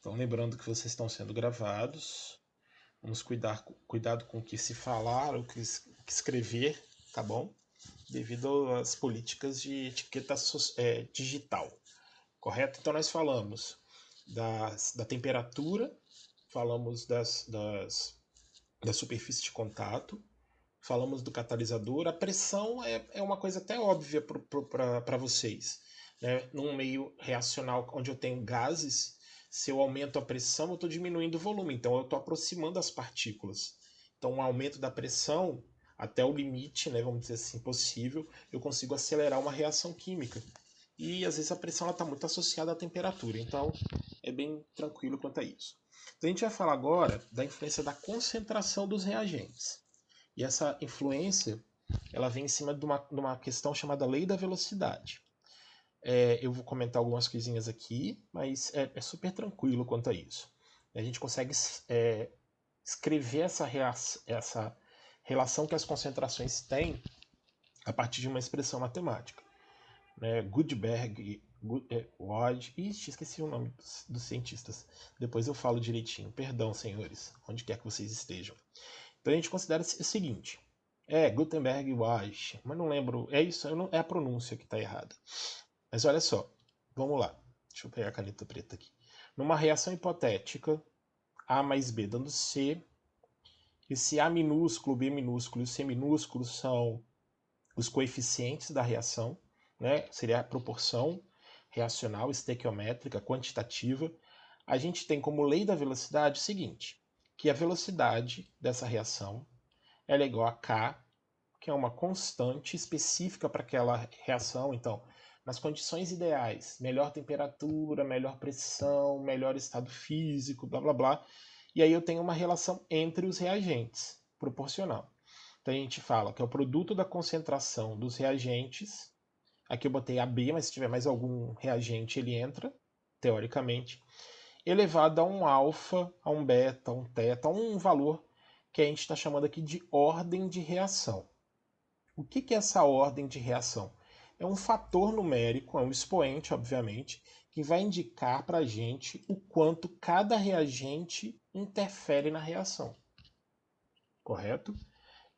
Então, lembrando que vocês estão sendo gravados, vamos cuidado com o que se falar, o que escrever, tá bom? Devido às políticas de etiqueta digital, correto? Então, nós falamos da temperatura, falamos da superfície de contato, falamos do catalisador. A pressão é uma coisa até óbvia para vocês, né? Num meio reacional onde eu tenho gases, se eu aumento a pressão, eu estou diminuindo o volume, então eu estou aproximando as partículas. Então, um aumento da pressão até o limite, né, vamos dizer assim, possível, eu consigo acelerar uma reação química. E às vezes a pressão está muito associada à temperatura, então é bem tranquilo quanto a isso. Então a gente vai falar agora da influência da concentração dos reagentes. E essa influência ela vem em cima de uma questão chamada lei da velocidade. Eu vou comentar algumas coisinhas aqui, mas é super tranquilo quanto a isso. A gente consegue escrever essa relação que as concentrações têm a partir de uma expressão matemática. Gutenberg, Ward... Ixi, esqueci o nome dos cientistas. Depois eu falo direitinho. Perdão, senhores, onde quer que vocês estejam. Então a gente considera o seguinte. Gutenberg e Ward, mas não lembro. É isso, é a pronúncia que está errada. Mas olha só, vamos lá. Deixa eu pegar a caneta preta aqui. Numa reação hipotética, A mais B dando C, esse A minúsculo, B minúsculo e C minúsculo são os coeficientes da reação, né? Seria a proporção reacional, estequiométrica, quantitativa. A gente tem como lei da velocidade o seguinte, que a velocidade dessa reação ela é igual a K, que é uma constante específica para aquela reação. Então, nas condições ideais, melhor temperatura, melhor pressão, melhor estado físico, blá blá blá. E aí eu tenho uma relação entre os reagentes, proporcional. Então a gente fala que é o produto da concentração dos reagentes. Aqui eu botei AB, mas se tiver mais algum reagente ele entra, teoricamente, elevado a um alfa, a um beta, a um teta, a um valor que a gente está chamando aqui de ordem de reação. O que é essa ordem de reação? É um fator numérico, é um expoente, obviamente, que vai indicar para a gente o quanto cada reagente interfere na reação. Correto?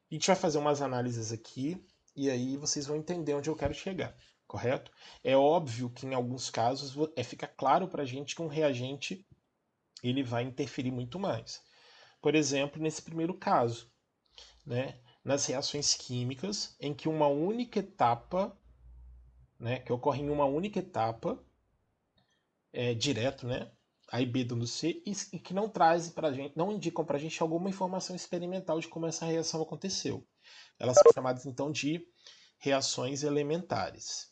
A gente vai fazer umas análises aqui e aí vocês vão entender onde eu quero chegar. Correto? É óbvio que em alguns casos fica claro para a gente que um reagente ele vai interferir muito mais. Por exemplo, nesse primeiro caso, né? Nas reações químicas em que uma única etapa, né, que ocorre em uma única etapa, direto, né, A e B dando C, e que não trazem para a gente, não indicam para a gente alguma informação experimental de como essa reação aconteceu. Elas são chamadas então de reações elementares,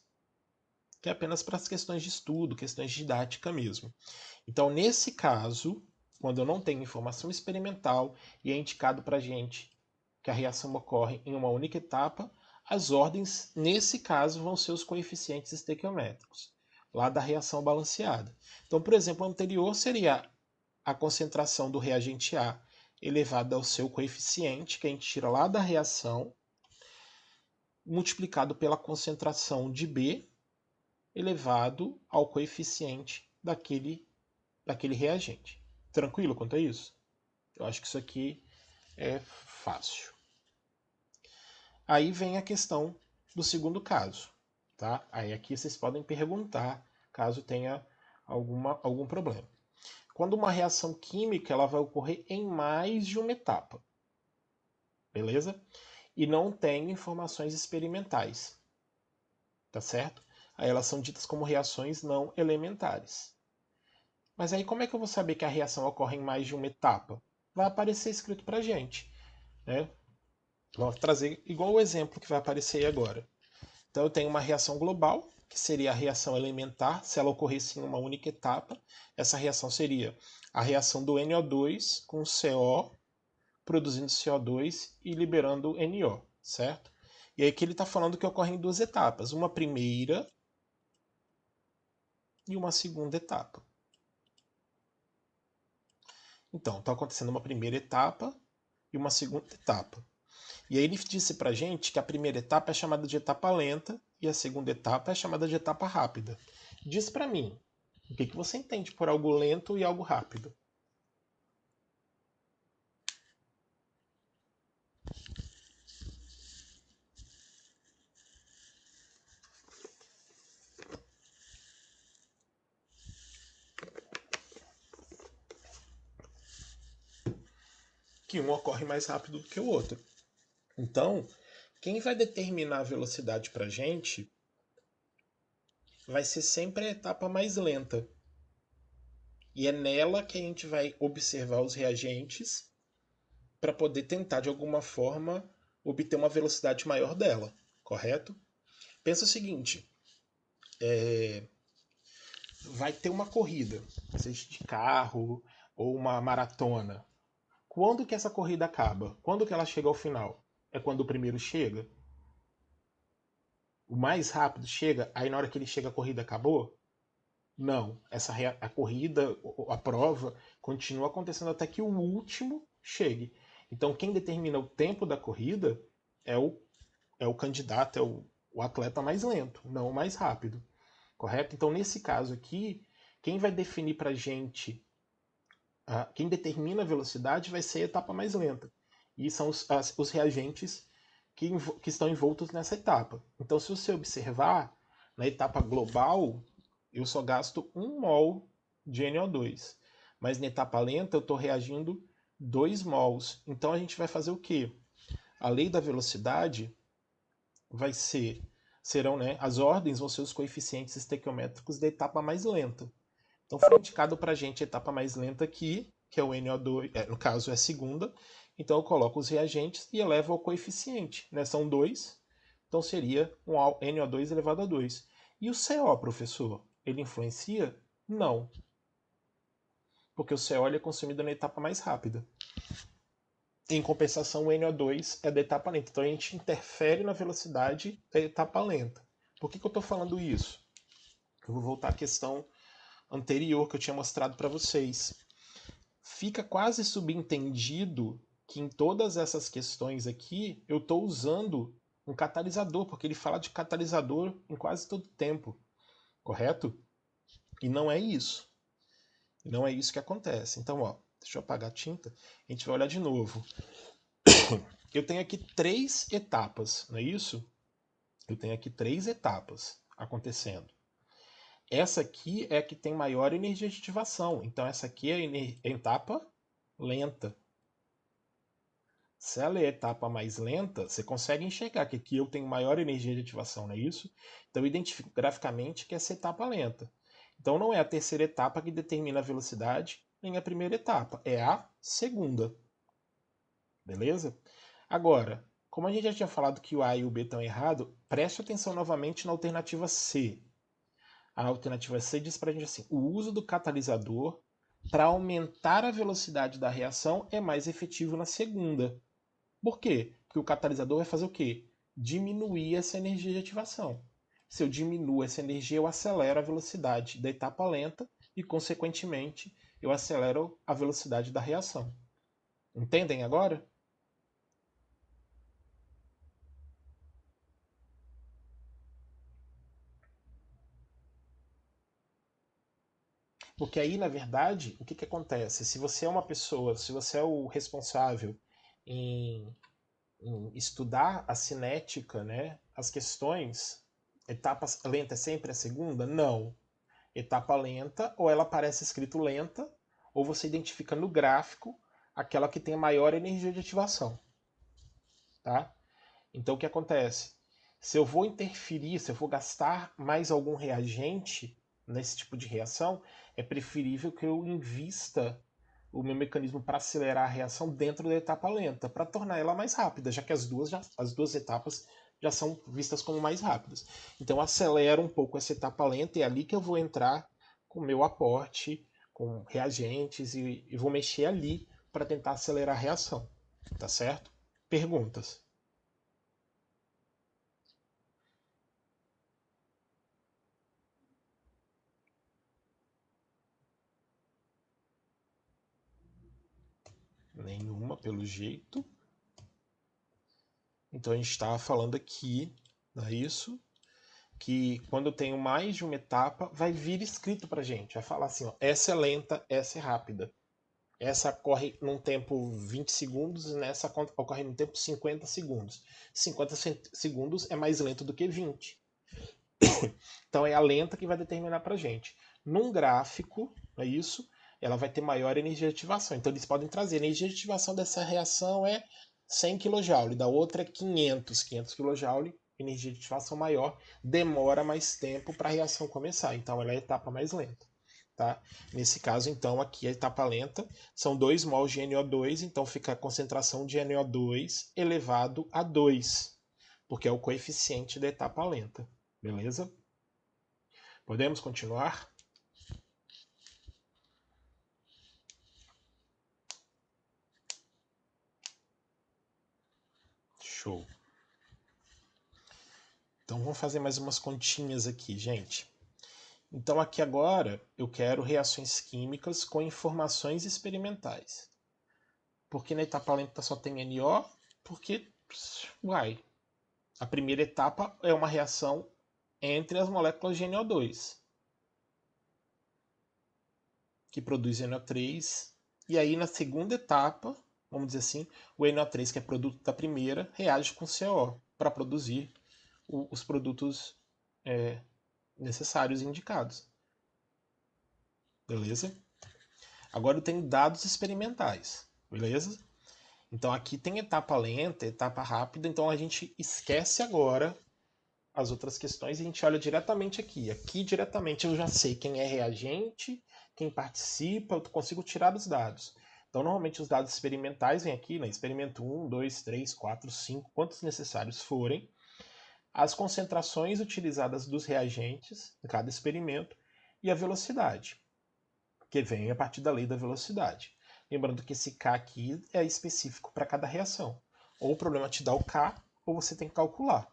que é apenas para as questões de estudo, questões de didática mesmo. Então, nesse caso, quando eu não tenho informação experimental e é indicado para a gente que a reação ocorre em uma única etapa, as ordens, nesse caso, vão ser os coeficientes estequiométricos, lá da reação balanceada. Então, por exemplo, o anterior seria a concentração do reagente A elevada ao seu coeficiente, que a gente tira lá da reação, multiplicado pela concentração de B, elevado ao coeficiente daquele reagente. Tranquilo quanto a isso? Eu acho que isso aqui é fácil. Aí vem a questão do segundo caso, tá? Aí aqui vocês podem perguntar caso tenha algum problema. Quando uma reação química ela vai ocorrer em mais de uma etapa, beleza? E não tem informações experimentais, tá certo? Aí elas são ditas como reações não elementares. Mas aí como é que eu vou saber que a reação ocorre em mais de uma etapa? Vai aparecer escrito pra gente, né? Vou trazer igual o exemplo que vai aparecer aí agora. Então eu tenho uma reação global, que seria a reação elementar, se ela ocorresse em uma única etapa. Essa reação seria a reação do NO2 com CO, produzindo CO2 e liberando NO, certo? E aí que ele está falando que ocorre em duas etapas, uma primeira e uma segunda etapa. Então, está acontecendo uma primeira etapa e uma segunda etapa. E aí ele disse pra gente que a primeira etapa é chamada de etapa lenta e a segunda etapa é chamada de etapa rápida. Diz pra mim, O que você entende por algo lento e algo rápido? Que um ocorre mais rápido do que o outro. Então, quem vai determinar a velocidade para a gente vai ser sempre a etapa mais lenta. E é nela que a gente vai observar os reagentes para poder tentar, de alguma forma, obter uma velocidade maior dela, correto? Pensa o seguinte, vai ter uma corrida, seja de carro ou uma maratona. Quando que essa corrida acaba? Quando que ela chega ao final? É quando o primeiro chega? O mais rápido chega? Aí na hora que ele chega a corrida acabou? Não. A corrida, a prova, continua acontecendo até que o último chegue. Então quem determina o tempo da corrida é o candidato, o atleta mais lento, não o mais rápido. Correto? Então nesse caso aqui, quem vai definir pra gente quem determina a velocidade vai ser a etapa mais lenta. E são os reagentes que estão envoltos nessa etapa. Então, se você observar, na etapa global, eu só gasto 1 mol de NO2. Mas na etapa lenta, eu estou reagindo 2 mols. Então, a gente vai fazer o quê? A lei da velocidade vai ser, serão, né, as ordens vão ser os coeficientes estequiométricos da etapa mais lenta. Então foi indicado para a gente a etapa mais lenta aqui, que é o NO2, no caso é a segunda. Então eu coloco os reagentes e elevo ao coeficiente. Né? São 2, então seria um NO2 elevado a 2. E o CO, professor, ele influencia? Não, porque o CO é consumido na etapa mais rápida. Em compensação, o NO2 é da etapa lenta. Então a gente interfere na velocidade da etapa lenta. Por que eu estou falando isso? Eu vou voltar à questão anterior que eu tinha mostrado para vocês. Fica quase subentendido que em todas essas questões aqui eu estou usando um catalisador, porque ele fala de catalisador em quase todo tempo, correto? E não é isso. Não é isso que acontece. Então, ó, deixa eu apagar a tinta. A gente vai olhar de novo. Eu tenho aqui 3 etapas, não é isso? Eu tenho aqui 3 etapas acontecendo. Essa aqui é a que tem maior energia de ativação. Então, essa aqui é a etapa lenta. Se ela é a etapa mais lenta, você consegue enxergar que aqui eu tenho maior energia de ativação, não é isso? Então eu identifico graficamente que essa etapa lenta. Então não é a terceira etapa que determina a velocidade, nem a primeira etapa, é a segunda. Beleza? Agora, como a gente já tinha falado que o A e o B estão errados, preste atenção novamente na alternativa C. A alternativa C diz para a gente assim: o uso do catalisador para aumentar a velocidade da reação é mais efetivo na segunda. Por quê? Porque o catalisador vai fazer o quê? Diminuir essa energia de ativação. Se eu diminuo essa energia, eu acelero a velocidade da etapa lenta e, consequentemente, eu acelero a velocidade da reação. Entendem agora? Porque aí, na verdade, o que, que acontece? Se você é uma pessoa, se você é o responsável em, em estudar a cinética, né, as questões, etapa lenta é sempre a segunda? Não. Etapa lenta, ou ela aparece escrito lenta, ou você identifica no gráfico aquela que tem a maior energia de ativação. Tá? Então o que acontece? Se eu vou interferir, se eu vou gastar mais algum reagente nesse tipo de reação, é preferível que eu invista o meu mecanismo para acelerar a reação dentro da etapa lenta, para tornar ela mais rápida, já que as duas etapas já são vistas como mais rápidas. Então acelero um pouco essa etapa lenta e é ali que eu vou entrar com o meu aporte, com reagentes e vou mexer ali para tentar acelerar a reação. Tá certo? Perguntas? Nenhuma, pelo jeito. Então a gente estava falando aqui, não é isso? que quando eu tenho mais de uma etapa, vai vir escrito pra gente. Vai falar assim, ó, essa é lenta, essa é rápida. Essa corre num tempo 20 segundos e nessa ocorre num tempo 50 segundos. 50 segundos é mais lento do que 20. Então é a lenta que vai determinar pra gente. Num gráfico, é isso, ela vai ter maior energia de ativação. Então eles podem trazer. A energia de ativação dessa reação é 100 kJ, da outra é 500 kJ, energia de ativação maior, demora mais tempo para a reação começar. Então ela é a etapa mais lenta. Tá? Nesse caso, então, aqui a etapa lenta são 2 mols de NO2, então fica a concentração de NO2 elevado a 2, porque é o coeficiente da etapa lenta. Beleza? Podemos continuar? Show. Então vamos fazer mais umas continhas aqui, gente. Então aqui agora eu quero reações químicas com informações experimentais. Porque na etapa lenta só tem NO? Porque, uai, a primeira etapa é uma reação entre as moléculas de NO2, que produz NO3. E aí na segunda etapa, vamos dizer assim, o NO3, que é produto da primeira, reage com CO para produzir os produtos necessários e indicados. Beleza? Agora eu tenho dados experimentais. Beleza? Então aqui tem etapa lenta, etapa rápida, então a gente esquece agora as outras questões e a gente olha diretamente aqui. Aqui diretamente eu já sei quem é reagente, quem participa, eu consigo tirar os dados. Então normalmente os dados experimentais vêm aqui, né? Experimento 1, 2, 3, 4, 5, quantos necessários forem. As concentrações utilizadas dos reagentes em cada experimento e a velocidade, que vem a partir da lei da velocidade. Lembrando que esse K aqui é específico para cada reação. Ou o problema te dá o K, ou você tem que calcular.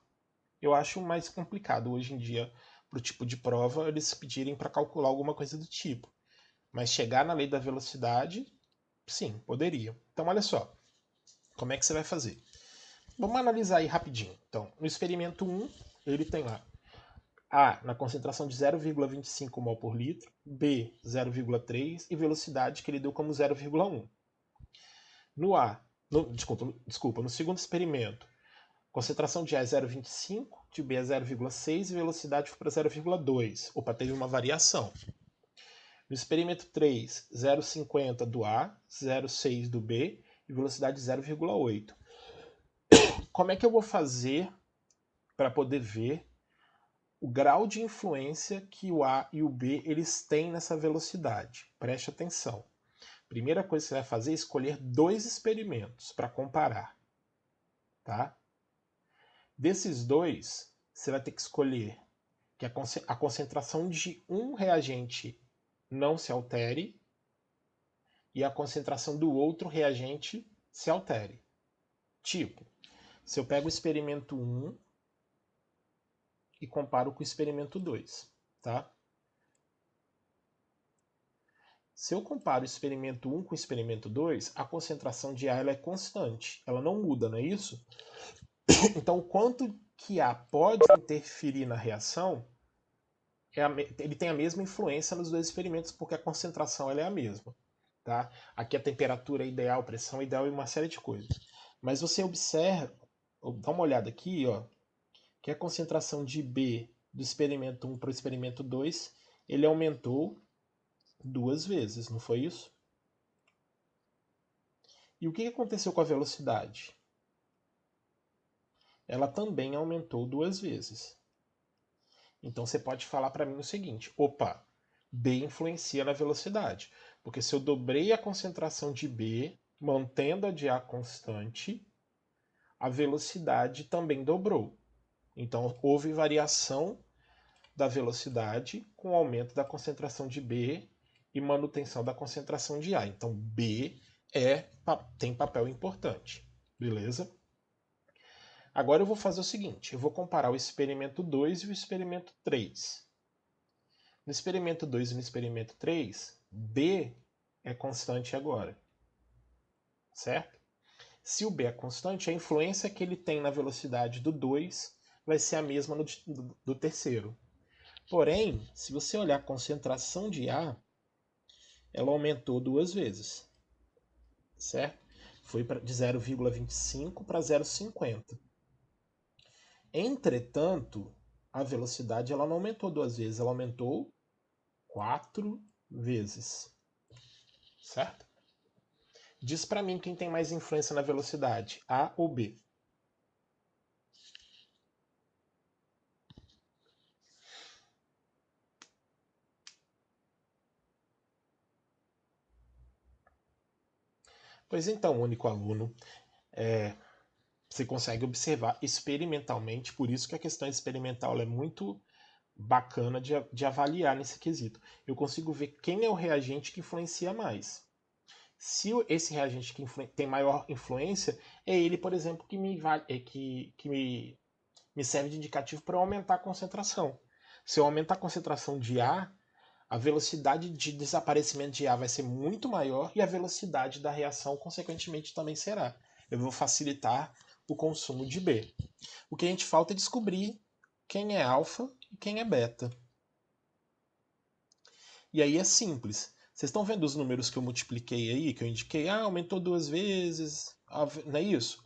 Eu acho mais complicado hoje em dia, para o tipo de prova, eles pedirem para calcular alguma coisa do tipo. Mas chegar na lei da velocidade, sim, poderia. Então, olha só, como é que você vai fazer? Vamos analisar aí rapidinho. Então, no experimento 1, ele tem lá A na concentração de 0,25 mol por litro, B 0,3 e velocidade que ele deu como 0,1. No A, desculpa, no segundo experimento, concentração de A é 0,25, de B é 0,6 e velocidade foi para 0,2. Opa, teve uma variação. No experimento 3, 0,50 do A, 0,6 do B e velocidade 0,8. Como é que eu vou fazer para poder ver o grau de influência que o A e o B eles têm nessa velocidade? Preste atenção. Primeira coisa que você vai fazer é escolher 2 experimentos para comparar. Tá? Desses 2, você vai ter que escolher que a concentração de um reagente não se altere e a concentração do outro reagente se altere. Tipo, se eu pego o experimento 1 e comparo com o experimento 2, tá? Se eu comparo o experimento 1 com o experimento 2, a concentração de A ela é constante, ela não muda, não é isso? Então, o quanto que A pode interferir na reação, ele tem a mesma influência nos 2 experimentos, porque a concentração ela é a mesma. Tá? Aqui a temperatura é ideal, pressão é ideal e uma série de coisas. Mas você observa, dá uma olhada aqui, ó, que a concentração de B do experimento 1 para o experimento 2, ele aumentou 2 vezes, não foi isso? E o que aconteceu com a velocidade? Ela também aumentou 2 vezes. Então você pode falar para mim o seguinte: opa, B influencia na velocidade. Porque se eu dobrei a concentração de B, mantendo a de A constante, a velocidade também dobrou. Então houve variação da velocidade com o aumento da concentração de B e manutenção da concentração de A. Então B tem papel importante. Beleza? Agora eu vou fazer o seguinte, eu vou comparar o experimento 2 e o experimento 3. No experimento 2 e no experimento 3, B é constante agora. Certo? Se o B é constante, a influência que ele tem na velocidade do 2 vai ser a mesma do terceiro. Porém, se você olhar a concentração de A, ela aumentou 2 vezes, certo? Foi de 0,25 para 0,50. Entretanto, a velocidade ela não aumentou 2 vezes, ela aumentou 4 vezes, certo? Diz para mim quem tem mais influência na velocidade, A ou B? Pois então, único aluno, você consegue observar experimentalmente, por isso que a questão experimental é muito bacana de avaliar nesse quesito. Eu consigo ver quem é o reagente que influencia mais. Se esse reagente que tem maior influência, é ele, por exemplo, que me serve de indicativo para aumentar a concentração. Se eu aumentar a concentração de a velocidade de desaparecimento de A vai ser muito maior e a velocidade da reação, consequentemente, também será. Eu vou facilitar o consumo de B. O que a gente falta é descobrir quem é alfa e quem é beta. E aí é simples. Vocês estão vendo os números que eu multipliquei aí, que eu indiquei? Aumentou 2 vezes. Não é isso?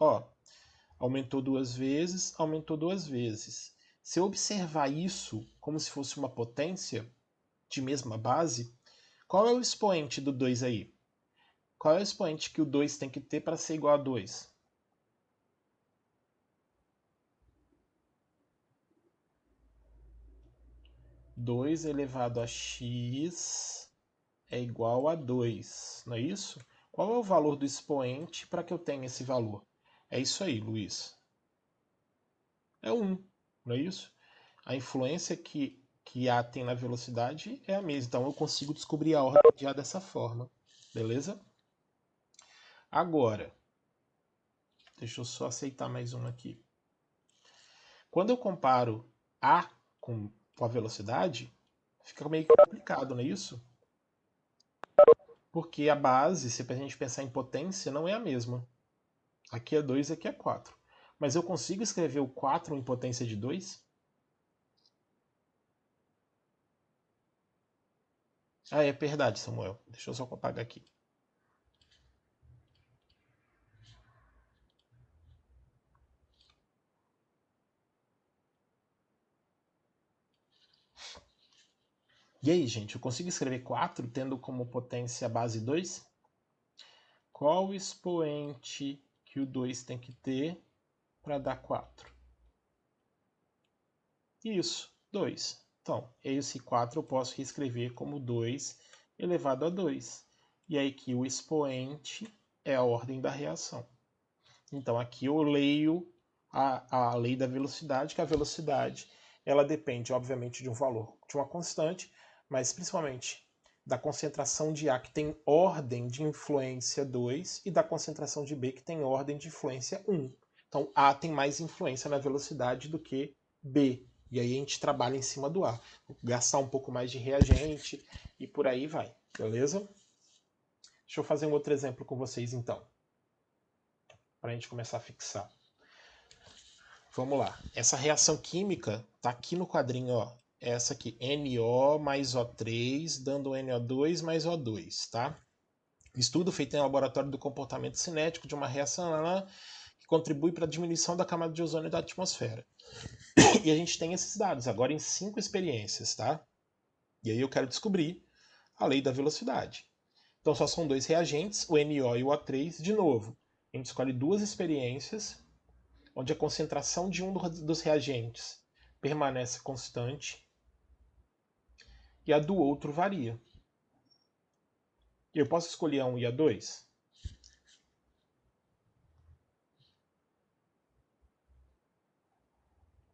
Aumentou 2 vezes, aumentou 2 vezes. Se eu observar isso como se fosse uma potência de mesma base, qual é o expoente do 2 aí? Qual é o expoente que o 2 tem que ter para ser igual a 2? 2 elevado a x é igual a 2, não é isso? Qual é o valor do expoente para que eu tenha esse valor? É isso aí, Luiz. É 1, não é isso? A influência que A tem na velocidade é a mesma, então eu consigo descobrir a ordem de A dessa forma, beleza? Agora, deixa eu só aceitar mais uma aqui. Quando eu comparo A com a velocidade, fica meio complicado, não é isso? Porque a base, se a gente pensar em potência, não é a mesma. Aqui é 2, aqui é 4. Mas eu consigo escrever o 4 em potência de 2? É verdade, Samuel. Deixa eu só apagar aqui. E aí, gente, eu consigo escrever 4 tendo como potência a base 2? Qual o expoente que o 2 tem que ter para dar 4? Isso, 2. Então, esse 4 eu posso reescrever como 2 elevado a 2. E aí que o expoente é a ordem da reação. Então aqui eu leio a lei da velocidade, que a velocidade ela depende, obviamente, de um valor, de uma constante, mas principalmente da concentração de A, que tem ordem de influência 2, e da concentração de B, que tem ordem de influência 1. Então A tem mais influência na velocidade do que B. E aí a gente trabalha em cima do A. Vou gastar um pouco mais de reagente e por aí vai, beleza? Deixa eu fazer um outro exemplo com vocês então, para a gente começar a fixar. Vamos lá. Essa reação química tá aqui no quadrinho, ó. Essa aqui, NO mais O3, dando NO2 mais O2, tá? Estudo feito em laboratório do comportamento cinético de uma reação que contribui para a diminuição da camada de ozônio da atmosfera. E a gente tem esses dados agora em 5 experiências, tá? E aí eu quero descobrir a lei da velocidade. Então só são 2 reagentes, o NO e o O3. De novo, a gente escolhe 2 experiências onde a concentração de um dos reagentes permanece constante e a do outro varia. Eu posso escolher a 1 e a 2?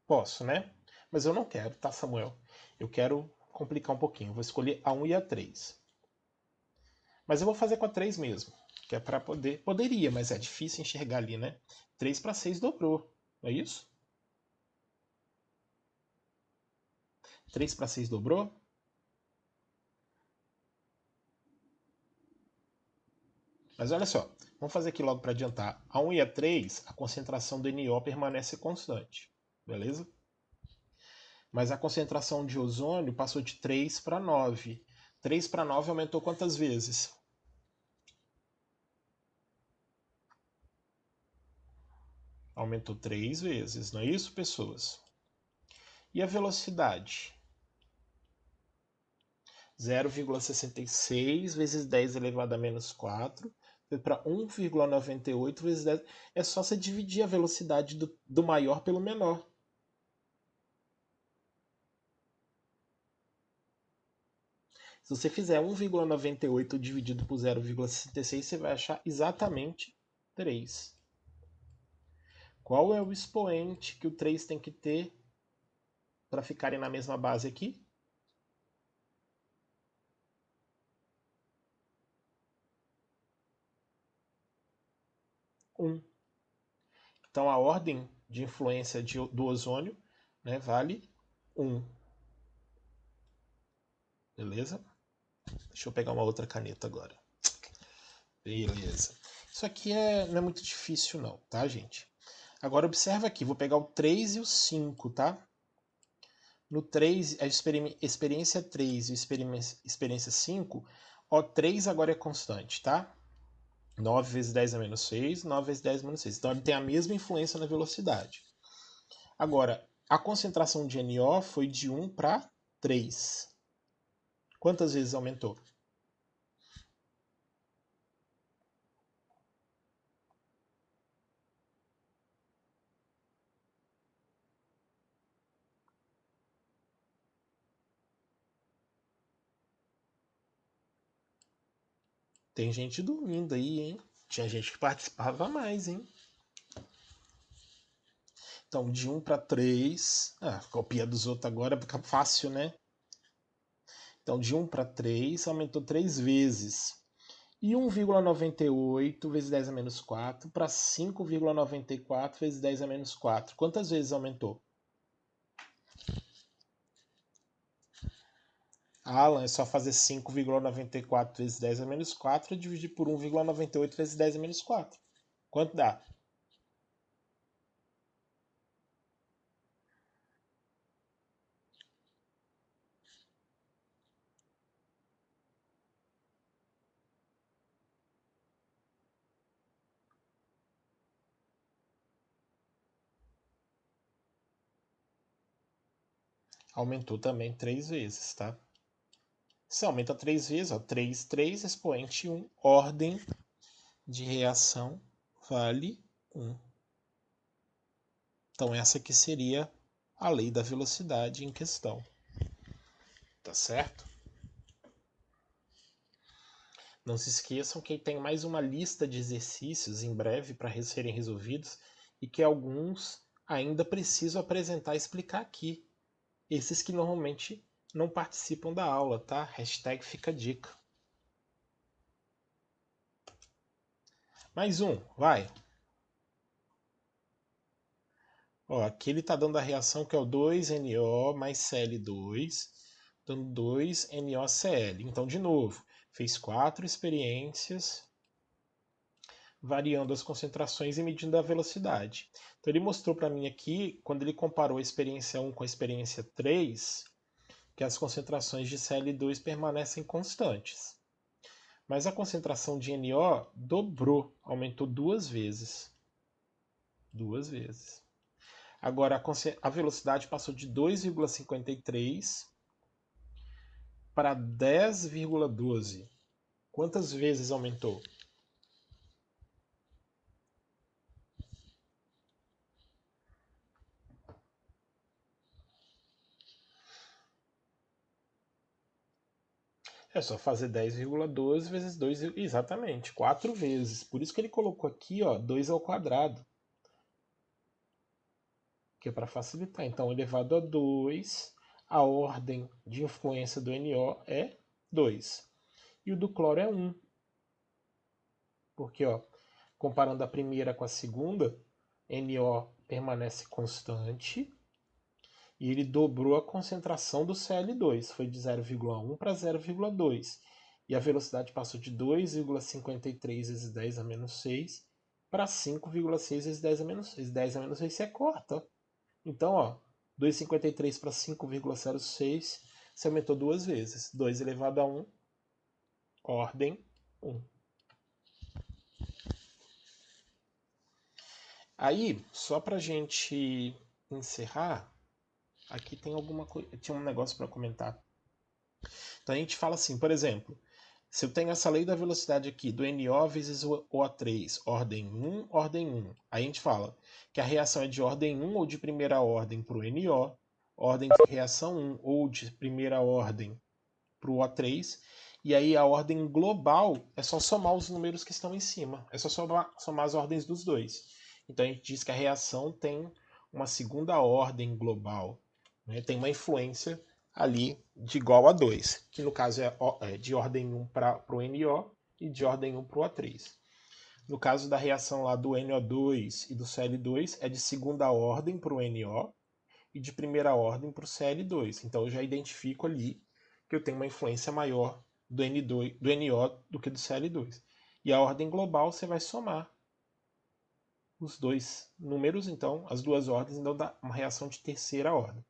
Posso, né? Mas eu não quero, tá, Samuel? Eu quero complicar um pouquinho. Eu vou escolher a 1 e a 3. Mas eu vou fazer com a 3 mesmo, que é para poder... Poderia, mas é difícil enxergar ali, né? 3 para 6 dobrou, não é isso? 3 para 6 dobrou? Mas olha só, vamos fazer aqui logo para adiantar. A 1 e a 3, a concentração do NO permanece constante, beleza? Mas a concentração de ozônio passou de 3 para 9. 3 para 9 aumentou quantas vezes? Aumentou 3 vezes, não é isso, pessoas? E a velocidade? 0,66 vezes 10 elevado a menos 4 foi para 1,98 vezes 10. É só você dividir a velocidade do maior pelo menor. Se você fizer 1,98 dividido por 0,66, você vai achar exatamente 3. Qual é o expoente que o 3 tem que ter para ficarem na mesma base aqui? 1. Então a ordem de influência do ozônio, né, vale 1. Beleza? Deixa eu pegar uma outra caneta agora. Beleza. Isso aqui não é muito difícil não, tá, gente? Agora observa aqui, vou pegar o 3 e o 5, tá? No 3, a experiência 3 e a experiência 5, ó, 3 agora é constante, tá? 9 vezes 10 é menos 6, 9 vezes 10 é menos 6. Então ele tem a mesma influência na velocidade. Agora, a concentração de NO foi de 1 para 3. Quantas vezes aumentou? Tem gente dormindo aí, hein? Tinha gente que participava mais, hein? Então, de 1 para 3. Copia dos outros agora fica fácil, né? Então, de 1 para 3, aumentou 3 vezes. E 1,98 vezes 10 a menos 4 para 5,94 vezes 10 a menos 4. Quantas vezes aumentou? Alan, é só fazer 5,94 vezes 10 a menos 4 e dividir por 1,98 vezes 10 a menos 4. Quanto dá? Aumentou também 3 vezes, tá? Se aumenta 3 vezes, ó, 3, 3, expoente 1, ordem de reação vale 1. Então essa aqui seria a lei da velocidade em questão. Tá certo? Não se esqueçam que tem mais uma lista de exercícios em breve para serem resolvidos e que alguns ainda preciso apresentar e explicar aqui. Esses que normalmente não participam da aula, tá? Hashtag fica dica. Mais um, vai. Ó, aqui ele está dando a reação que é o 2NO mais Cl2, dando 2NoCl. Então, de novo, fez 4 experiências variando as concentrações e medindo a velocidade. Então, ele mostrou para mim aqui, quando ele comparou a experiência 1 com a experiência 3, que as concentrações de Cl2 permanecem constantes. Mas a concentração de NO dobrou, aumentou 2 vezes. 2 vezes. Agora a velocidade passou de 2,53 para 10,12. Quantas vezes aumentou? É só fazer 10,12 vezes 2, exatamente, 4 vezes. Por isso que ele colocou aqui, ó, 2 ao quadrado. Que é para facilitar. Então, elevado a 2, a ordem de influência do NO é 2. E o do cloro é 1. Porque, ó, comparando a primeira com a segunda, NO permanece constante e ele dobrou a concentração do Cl2, foi de 0,1 para 0,2. E a velocidade passou de 2,53 vezes 10 a menos 6 para 5,6 vezes 10 a menos 6. 10 a menos 6 você corta. Então, ó, 2,53 para 5,06, você aumentou duas vezes. 2 elevado a 1, ordem 1. Aí, só para a gente encerrar, aqui tem tinha um negócio para comentar. Então a gente fala assim, por exemplo, se eu tenho essa lei da velocidade aqui, do NO vezes o O3, ordem 1, ordem 1. Aí a gente fala que a reação é de ordem 1 ou de primeira ordem para o NO, ordem de reação 1 ou de primeira ordem para o O3, e aí a ordem global é só somar os números que estão em cima, é só somar as ordens dos dois. Então a gente diz que a reação tem uma segunda ordem global, né? Tem uma influência ali de igual a 2, que no caso é de ordem 1 para o NO e de ordem 1 para o O3. No caso da reação lá do NO2 e do Cl2, é de segunda ordem para o NO e de primeira ordem para o Cl2. Então eu já identifico ali que eu tenho uma influência maior do NO do que do Cl2. E a ordem global você vai somar os dois números, então, as duas ordens, então dá uma reação de terceira ordem.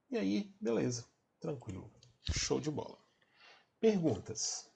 E aí, beleza, tranquilo, show de bola. Perguntas?